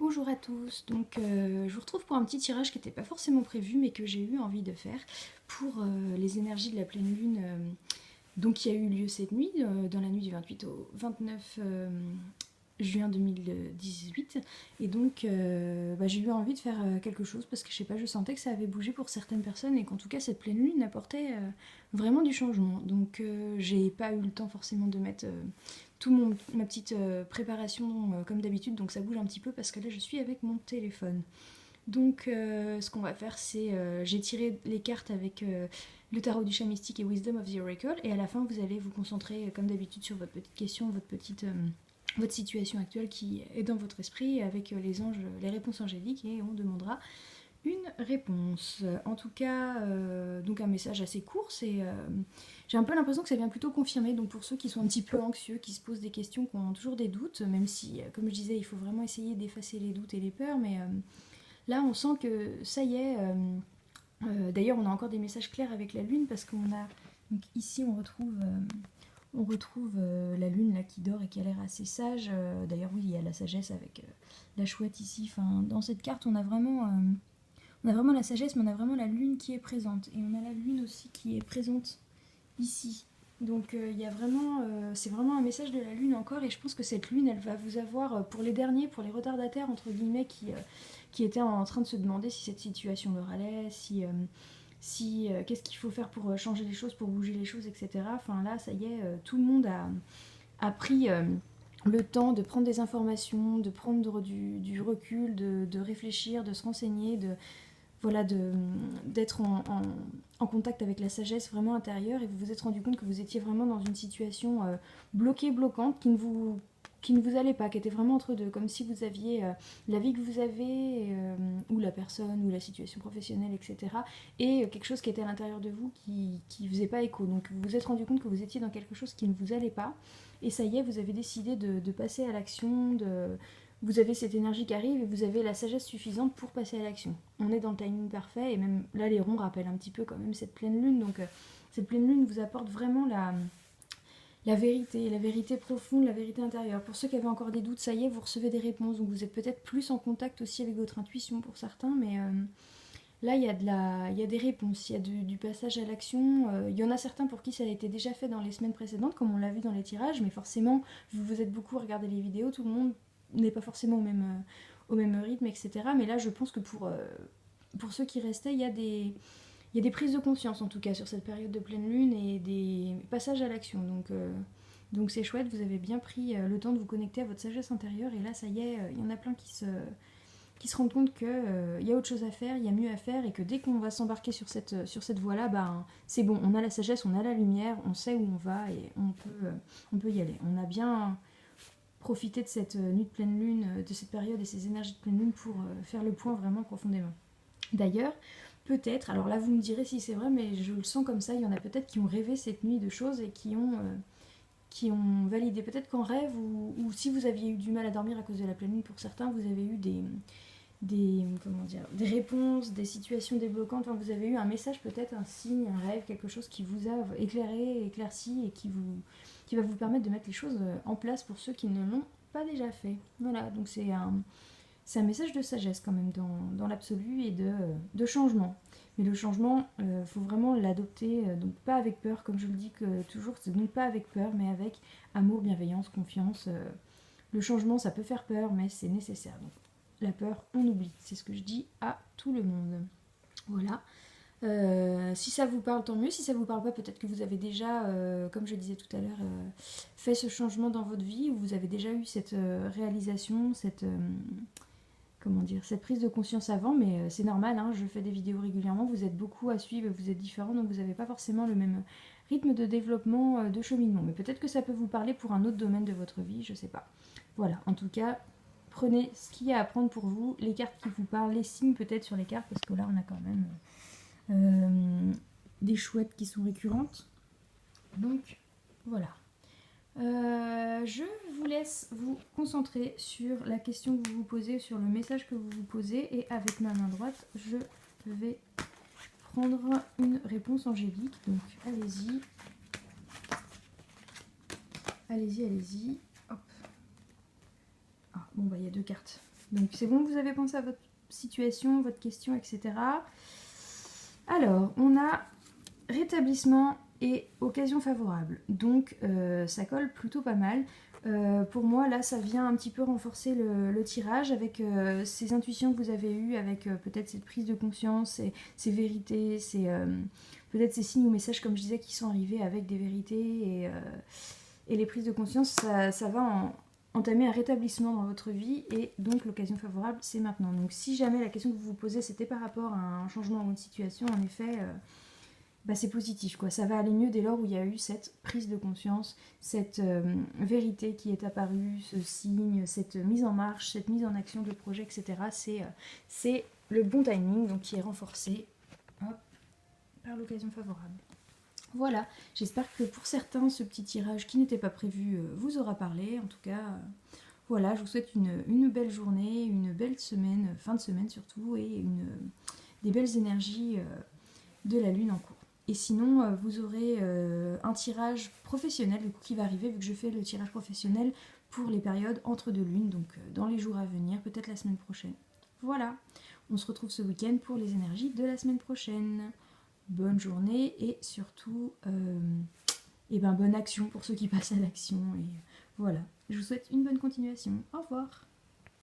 Bonjour à tous, donc je vous retrouve pour un petit tirage qui n'était pas forcément prévu mais que j'ai eu envie de faire pour les énergies de la pleine lune donc qui a eu lieu cette nuit, dans la nuit du 28 au 29 juin 2018 et donc j'ai eu envie de faire quelque chose parce que je sais pas, je sentais que ça avait bougé pour certaines personnes et qu'en tout cas cette pleine lune apportait vraiment du changement, donc j'ai pas eu le temps forcément de mettre ma petite préparation comme d'habitude, donc ça bouge un petit peu parce que là je suis avec mon téléphone. Donc ce qu'on va faire c'est, j'ai tiré les cartes avec le tarot du chat mystique et Wisdom of the Oracle, et à la fin vous allez vous concentrer comme d'habitude sur votre petite question, votre situation actuelle qui est dans votre esprit avec les anges, les réponses angéliques, et on demandera une réponse. En tout cas, donc un message assez court, j'ai un peu l'impression que ça vient plutôt confirmer, donc pour ceux qui sont un petit peu anxieux, qui se posent des questions, qui ont toujours des doutes, même si, comme je disais, il faut vraiment essayer d'effacer les doutes et les peurs, mais là on sent que ça y est, d'ailleurs on a encore des messages clairs avec la lune, parce qu'on a, donc ici on retrouve la lune là qui dort et qui a l'air assez sage, d'ailleurs oui il y a la sagesse avec la chouette ici, enfin, dans cette carte on a vraiment la sagesse, mais on a vraiment la lune qui est présente. Et on a la lune aussi qui est présente ici. Donc il y a vraiment, c'est vraiment un message de la lune encore. Et je pense que cette lune, elle va vous avoir, pour les derniers, pour les retardataires, entre guillemets, qui étaient en train de se demander si cette situation leur allait, si qu'est-ce qu'il faut faire pour changer les choses, pour bouger les choses, etc. Enfin là, ça y est, tout le monde a pris le temps de prendre des informations, de prendre du recul, de réfléchir, de se renseigner, d'être en contact avec la sagesse vraiment intérieure, et vous vous êtes rendu compte que vous étiez vraiment dans une situation bloquante, qui ne vous allait pas, qui était vraiment entre deux, comme si vous aviez la vie que vous avez, ou la personne, ou la situation professionnelle, etc., et quelque chose qui était à l'intérieur de vous qui faisait pas écho. Donc vous vous êtes rendu compte que vous étiez dans quelque chose qui ne vous allait pas, et ça y est, vous avez décidé de passer à l'action, vous avez cette énergie qui arrive et vous avez la sagesse suffisante pour passer à l'action. On est dans le timing parfait, et même là les ronds rappellent un petit peu quand même cette pleine lune, donc cette pleine lune vous apporte vraiment la vérité profonde, la vérité intérieure. Pour ceux qui avaient encore des doutes, ça y est, vous recevez des réponses, donc vous êtes peut-être plus en contact aussi avec votre intuition pour certains, mais là il y a des réponses, il y a du passage à l'action. Il y en a certains pour qui ça a été déjà fait dans les semaines précédentes, comme on l'a vu dans les tirages, mais forcément, vous êtes beaucoup à regarder les vidéos, tout le monde n'est pas forcément au même rythme, etc. Mais là, je pense que pour ceux qui restaient, il y a des prises de conscience, en tout cas, sur cette période de pleine lune, et des passages à l'action. Donc c'est chouette, vous avez bien pris le temps de vous connecter à votre sagesse intérieure, et là, ça y est, il y en a plein qui se rendent compte qu'il y a autre chose à faire, il y a mieux à faire, et que dès qu'on va s'embarquer sur cette voie-là, c'est bon, on a la sagesse, on a la lumière, on sait où on va, et on peut y aller. On a bien profiter de cette nuit de pleine lune, de cette période et ces énergies de pleine lune pour faire le point vraiment profondément. D'ailleurs, peut-être, alors là vous me direz si c'est vrai, mais je le sens comme ça, il y en a peut-être qui ont rêvé cette nuit de choses et qui ont validé, peut-être qu'en rêve, ou si vous aviez eu du mal à dormir à cause de la pleine lune, pour certains, vous avez eu des réponses, des situations débloquantes, enfin, vous avez eu un message, peut-être un signe, un rêve, quelque chose qui vous a éclairé, éclairci, et qui va vous permettre de mettre les choses en place pour ceux qui ne l'ont pas déjà fait. Voilà, donc c'est un message de sagesse quand même dans l'absolu, et de changement. Mais le changement, faut vraiment l'adopter, donc pas avec peur, comme je le dis toujours, c'est donc pas avec peur, mais avec amour, bienveillance, confiance. Le changement, ça peut faire peur, mais c'est nécessaire. Donc la peur, on oublie. C'est ce que je dis à tout le monde. Voilà. Si ça vous parle, tant mieux. Si ça vous parle pas, peut-être que vous avez déjà, comme je disais tout à l'heure, fait ce changement dans votre vie, ou vous avez déjà eu cette réalisation, cette prise de conscience avant, mais c'est normal, hein, je fais des vidéos régulièrement, vous êtes beaucoup à suivre, vous êtes différents, donc vous n'avez pas forcément le même rythme de développement, de cheminement. Mais peut-être que ça peut vous parler pour un autre domaine de votre vie, je sais pas. Voilà, en tout cas, prenez ce qu'il y a à prendre pour vous, les cartes qui vous parlent, les signes peut-être sur les cartes, parce que là on a quand même des chouettes qui sont récurrentes. Donc voilà. Je vous laisse vous concentrer sur la question que vous vous posez, sur le message que vous vous posez, et avec ma main droite, je vais prendre une réponse angélique. Donc allez-y. Allez-y, allez-y. Hop. Ah, bon bah il y a deux cartes. Donc c'est bon, vous avez pensé à votre situation, votre question, etc. Alors, on a rétablissement et occasion favorable. Donc ça colle plutôt pas mal. Pour moi, là, ça vient un petit peu renforcer le tirage avec ces intuitions que vous avez eues, avec peut-être cette prise de conscience, ces vérités, peut-être ces signes ou messages, comme je disais, qui sont arrivés avec des vérités et les prises de conscience, ça va entamer un rétablissement dans votre vie et donc l'occasion favorable, c'est maintenant. Donc si jamais la question que vous vous posez, c'était par rapport à un changement ou une situation, en effet... c'est positif, quoi. Ça va aller mieux dès lors où il y a eu cette prise de conscience, cette vérité qui est apparue, ce signe, cette mise en marche, cette mise en action de projet, etc. C'est le bon timing, donc qui est renforcé par l'occasion favorable. Voilà, j'espère que pour certains, ce petit tirage qui n'était pas prévu vous aura parlé. En tout cas, voilà, je vous souhaite une belle journée, une belle semaine, fin de semaine surtout, et des belles énergies de la lune en cours. Et sinon, vous aurez un tirage professionnel du coup, qui va arriver, vu que je fais le tirage professionnel pour les périodes entre deux lunes, donc dans les jours à venir, peut-être la semaine prochaine. Voilà, on se retrouve ce week-end pour les énergies de la semaine prochaine. Bonne journée et surtout, bonne action pour ceux qui passent à l'action. Et voilà, je vous souhaite une bonne continuation. Au revoir.